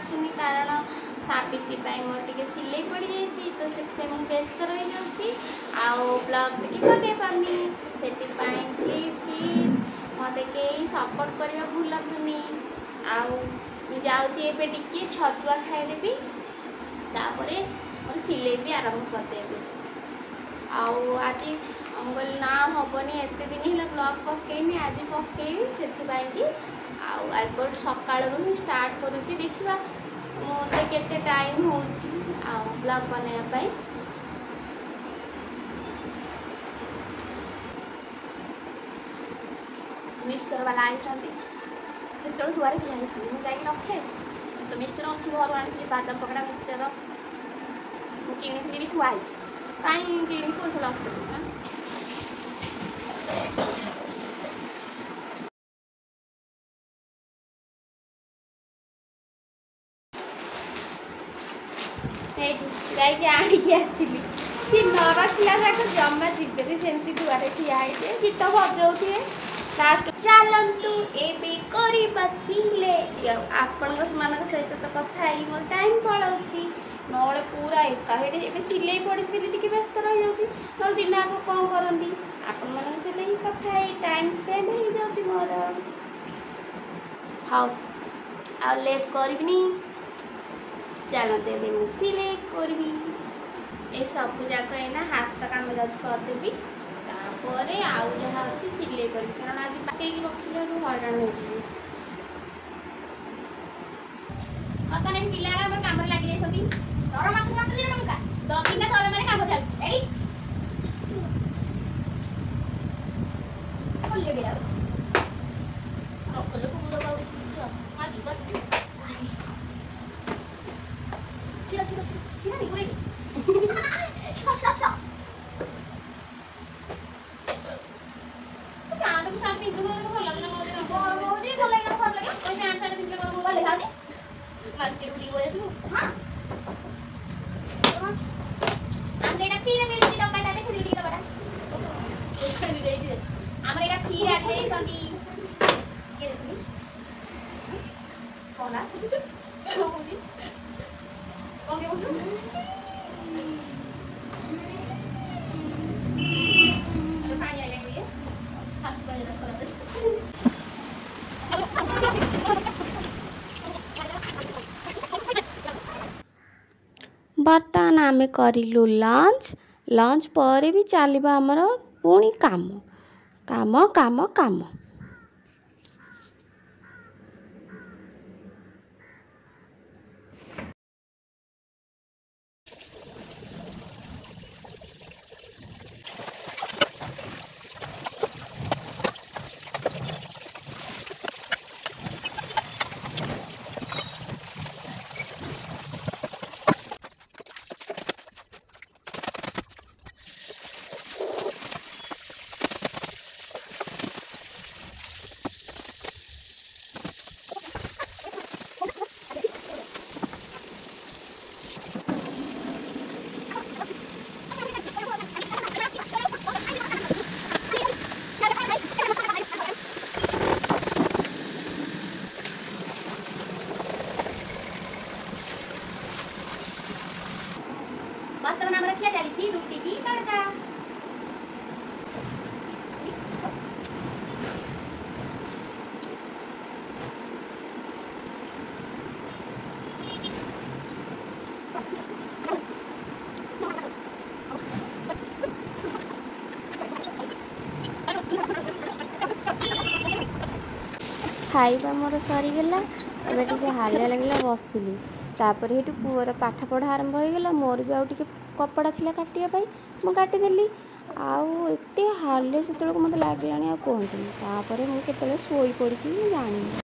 आसुनी कारण सावित्री मोर टे सिले पड़ जाइए तो से व्यस्त रही जाऊँगी आउ ब्लॉग टे पकई पानी से प्लीज मत कई सपोर्ट करने भूलतुनि आउे टे छतुआ खाईदेवी तापर मोर सिले भी आरंभ करदेवी आज बोल ना हेनी एत दिन है ब्लॉग पकईनी आज पकईबी से आउट सका ही स्टार्ट करुँची देखा मुझे केते टाइम हो ब्लॉग बनवाई मिक्सचर वाला आई से दुआरे किए मुझे रखे तो मिक्सचर अच्छी घर आनी बादाम पकड़ा मिक्सचर किणी भी थुआई कहीं कि पैसा लस कर आणिकी आसली सी न रखला जाक जमा जीवे सेमती दुआरे ठियाई गीत बजाऊे लास्ट चलतु एबे सिले आपण सहित तो कथा मोर टाइम पलाऊँगी ना पूरा एका सिले पड़ी टे व्यस्त रही जाऊँगी ना दिन आग कौन करती आपण मान सहित ही कथा टाइम स्पेंड हो जाऊँगी मोर हाँ आ लेट करनी चलते मुझे सिले करी ये सब जाक एना हाथ काम करदेवी तापर आउ जहाँ अच्छी सिले करी कारण आज पकई रखिलु हईराण हो पिला कम लगे सब दबिना तले मैंने काम चलती बर्तमान आमे करिलु लंच लंच पर भी चलिबा हमर पुणी काम काम काम काम रुटी की तड़का खाइबा मोर सरीगला एबे टिके हालिया लगला बसिली तापर हेटु पुअर पाठ पढ़ा आरंभ हो गला मोर भी आउ टिके कपड़ा थिला काटिया पाई मु काटी देली आउ एते हाले सेतल को मते लागलानी आ कहंतनी तापर मु केतले सोई पड़िची जानी।